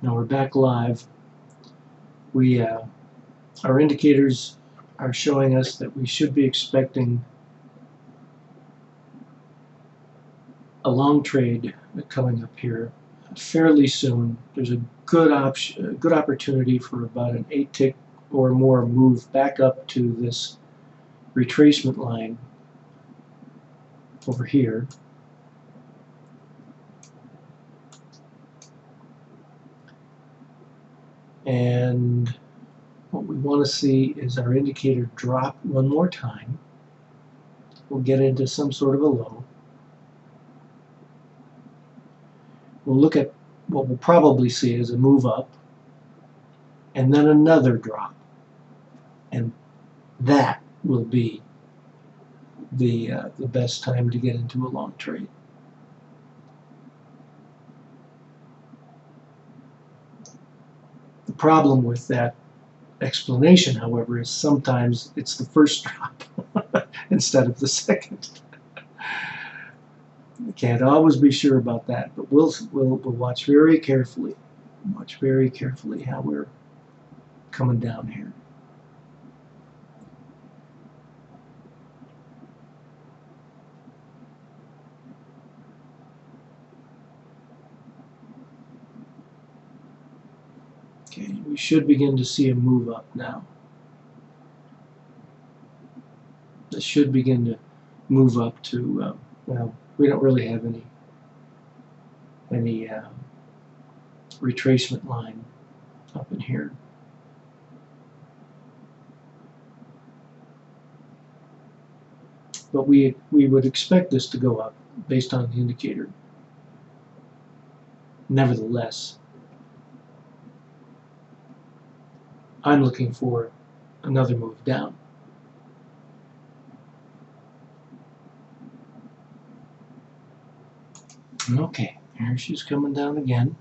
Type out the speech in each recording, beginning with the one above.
Now we're back live. Our indicators are showing us that we should be expecting a long trade coming up here fairly soon. There's a good opportunity for about an 8-tick or more move back up to this retracement line over here. And what we want to see is our indicator drop one more time. We'll get into some sort of a low. We'll look at what we'll probably see is a move up and then another drop. And that will be the best time to get into a long trade. The problem with that explanation, however, is sometimes it's the first drop instead of the second. You can't always be sure about that, but we'll watch very carefully. Watch very carefully how we're coming down here. Okay, we should begin to see a move up now. This should begin to move up to, well, we don't really have any retracement line up in here. But we would expect this to go up based on the indicator. Nevertheless, I'm looking for another move down. Okay, here she's coming down again,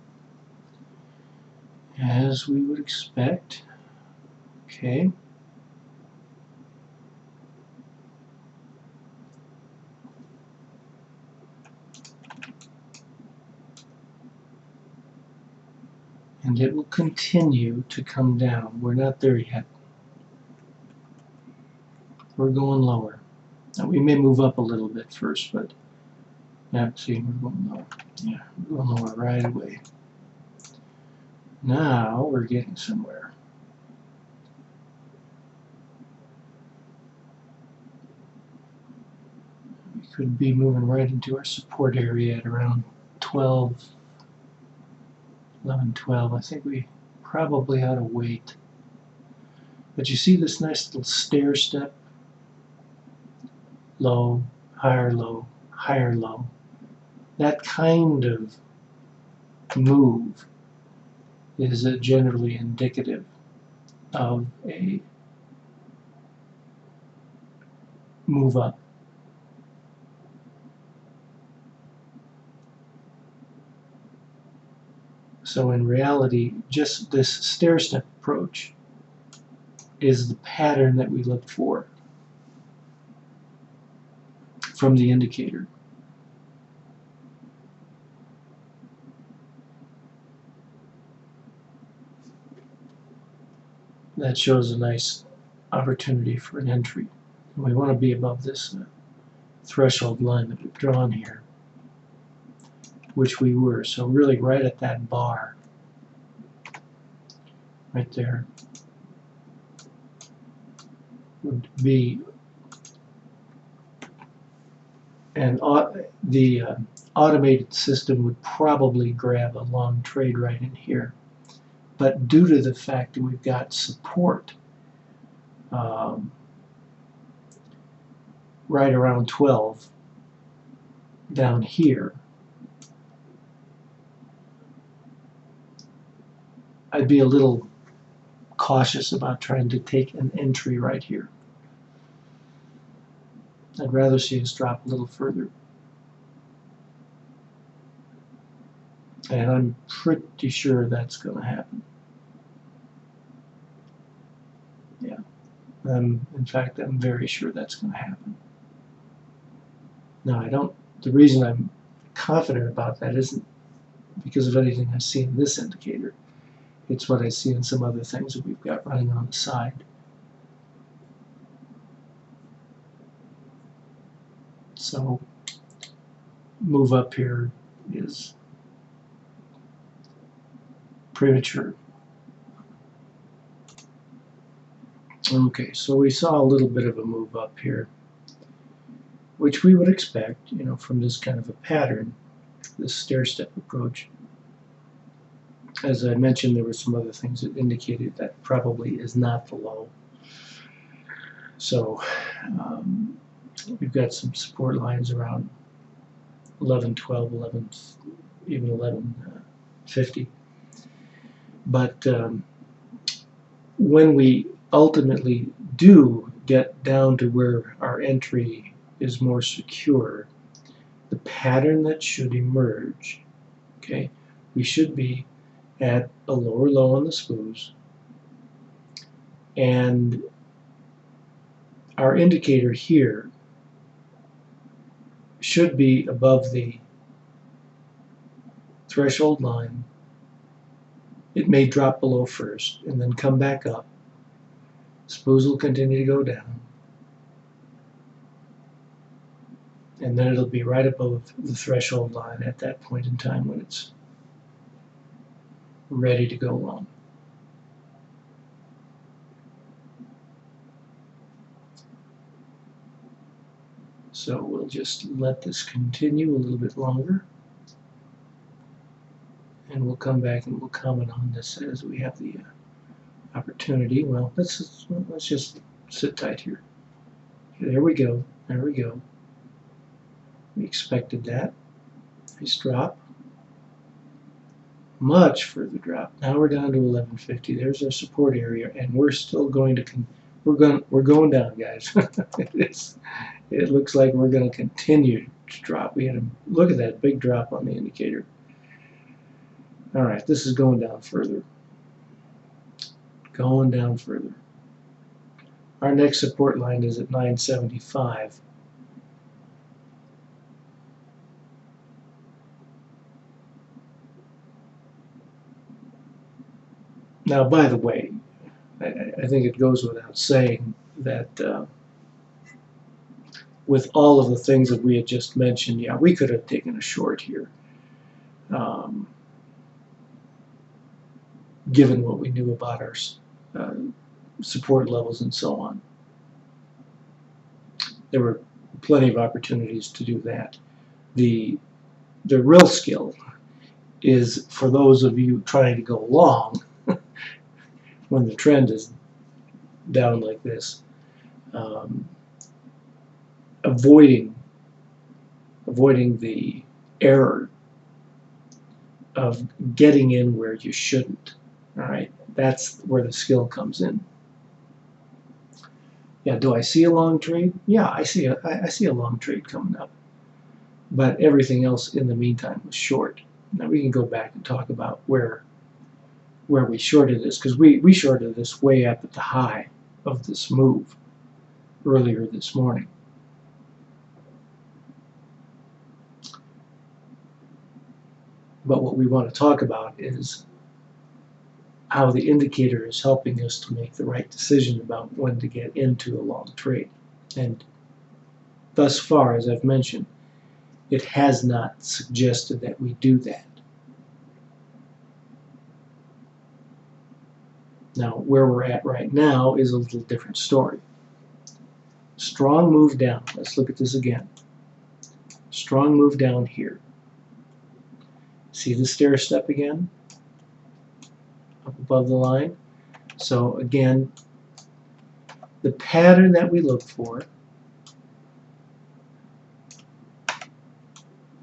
as we would expect. Okay. And it will continue to come down. We're not there yet. We're going lower. Now we may move up a little bit first, but yeah, see, we're going lower. Yeah, we're going lower right away. Now we're getting somewhere. We could be moving right into our support area at around 11, 12. I think we probably ought to wait. But you see this nice little stair step? Low, higher low, higher low. That kind of move is generally indicative of a move up. So in reality, just this stair-step approach is the pattern that we look for from the indicator. That shows a nice opportunity for an entry. And we want to be above this threshold line that we've drawn here, which we were. So really right at that bar, right there, would be, and the automated system would probably grab a long trade right in here. But due to the fact that we've got support right around 12 down here, I'd be a little cautious about trying to take an entry right here. I'd rather see us drop a little further. And I'm pretty sure that's going to happen. Yeah. In fact, I'm very sure that's going to happen. Now, the reason I'm confident about that isn't because of anything I see in this indicator. It's what I see in some other things that we've got running on the side. So move up here is premature. Okay, so we saw a little bit of a move up here, which we would expect, you know, from this kind of a pattern, this stair-step approach. As I mentioned, there were some other things that indicated that probably is not the low. So we've got some support lines around 1112, 11, even 1150. But when we ultimately do get down to where our entry is more secure, the pattern that should emerge, okay, we should be at a lower low on the Spoos, and our indicator here should be above the threshold line. It may drop below first and then come back up. Spoos will continue to go down, and then it'll be right above the threshold line at that point in time when it's ready to go long. So we'll just let this continue a little bit longer, and we'll come back and we'll comment on this as we have the opportunity. Well, let's just sit tight here. There we go. There we go. We expected that. Nice drop. Much further drop. Now we're down to 1150. There's our support area, and we're still going to we're going down, guys. It looks like we're going to continue to drop. We had a look at that big drop on the indicator. All right, this is going down further. Going down further. Our next support line is at 975. Now, by the way, I think it goes without saying that with all of the things that we had just mentioned, yeah, we could have taken a short here, given what we knew about our support levels and so on. There were plenty of opportunities to do that. The real skill is for those of you trying to go long when the trend is down like this, avoiding the error of getting in where you shouldn't. All right, that's where the skill comes in. Yeah, do I see a long trade? Yeah, I see a long trade coming up, but everything else in the meantime was short. Now we can go back and talk about where we shorted this, because we shorted this way up at the high of this move earlier this morning. But what we want to talk about is how the indicator is helping us to make the right decision about when to get into a long trade. And thus far, as I've mentioned, it has not suggested that we do that. Now, where we're at right now is a little different story. Strong move down. Let's look at this again. Strong move down here. See the stair step again? Up above the line. So again, the pattern that we look for,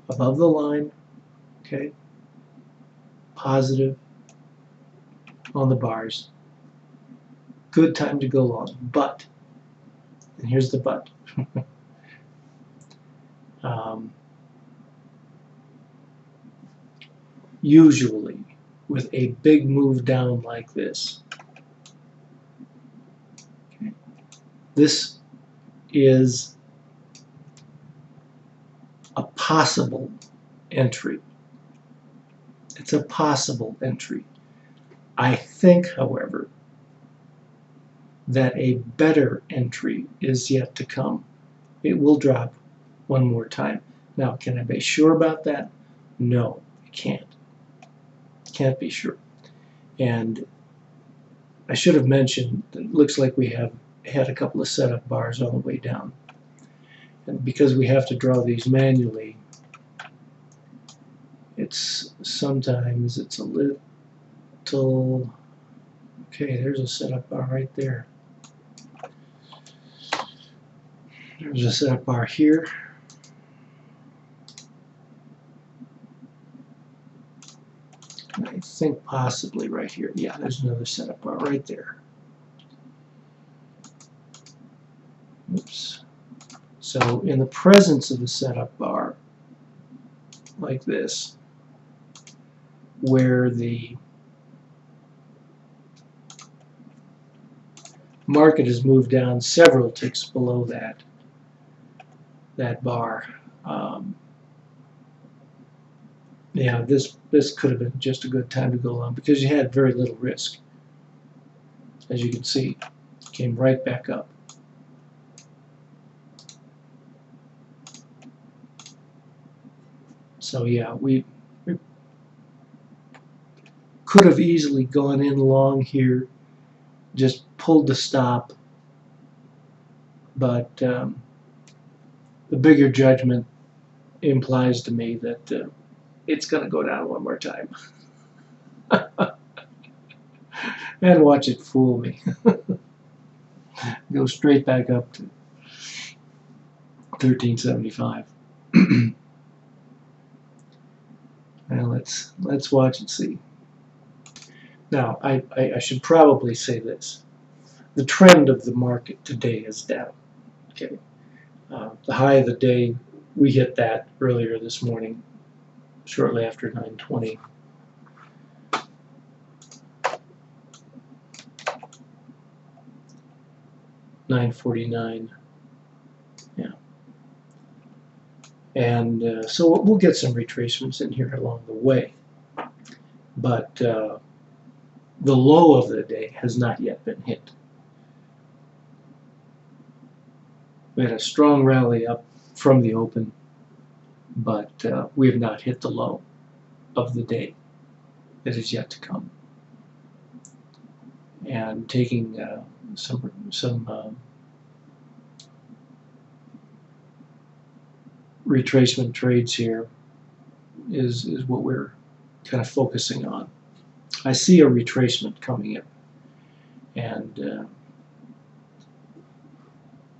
above the line, okay, positive on the bars, good time to go long, but, and here's the but, usually with a big move down like this, okay, this is a possible entry. It's a possible entry. I think, however, that a better entry is yet to come. It will drop one more time. Now, can I be sure about that? No, I can't. Can't be sure. And I should have mentioned that it looks like we have had a couple of setup bars on the way down. And because we have to draw these manually, sometimes it's a little, okay, there's a setup bar right there. There's a setup bar here. I think possibly right here. Yeah, there's another setup bar right there. Oops. So in the presence of a setup bar like this, where the market has moved down several ticks below that bar, yeah, this could have been just a good time to go long because you had very little risk. As you can see, it came right back up. So yeah, we could have easily gone in long here, just pulled the stop, but the bigger judgment implies to me that it's going to go down one more time. And watch it fool me. Go straight back up to 1375. Now let's watch and see. Now I should probably say this: the trend of the market today is down. Okay, the high of the day, we hit that earlier this morning, shortly after 9:20. $9.49. Yeah. And so we'll get some retracements in here along the way. But the low of the day has not yet been hit. We had a strong rally up from the open, but we have not hit the low of the day. It is yet to come. And taking some retracement trades here is what we're kind of focusing on. I see a retracement coming in, and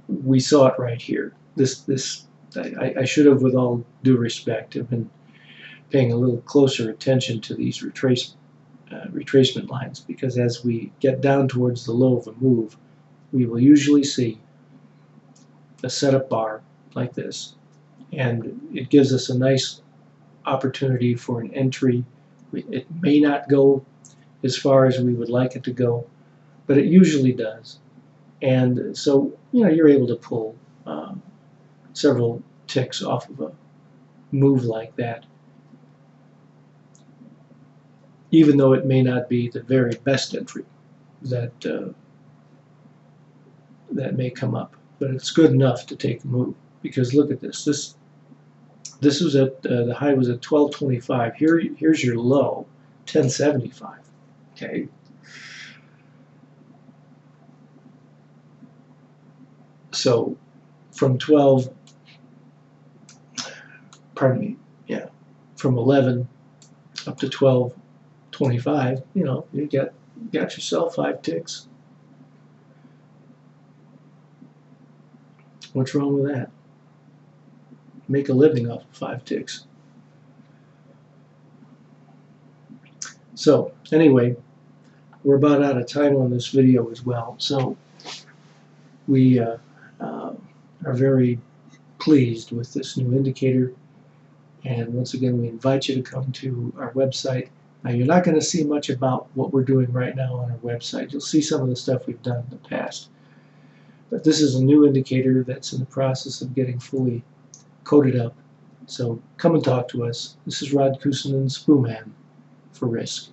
we saw it right here. I should have, with all due respect, have been paying a little closer attention to these retracement lines, because as we get down towards the low of a move, we will usually see a setup bar like this, and it gives us a nice opportunity for an entry. It may not go as far as we would like it to go, but it usually does. And so, you're able to pull several ticks off of a move like that, even though it may not be the very best entry that may come up. But it's good enough to take the move, because look at this. This was at the high was at 12.25. Here's your low, 10.75. Okay. So from 11 up to 12.25, you got yourself 5 ticks. What's wrong with that? Make a living off of 5 ticks. So anyway, we're about out of time on this video as well. So we are very pleased with this new indicator. And once again, we invite you to come to our website. Now, you're not going to see much about what we're doing right now on our website. You'll see some of the stuff we've done in the past. But this is a new indicator that's in the process of getting fully coded up. So come and talk to us. This is Rod Kusin, Spooman for Risk.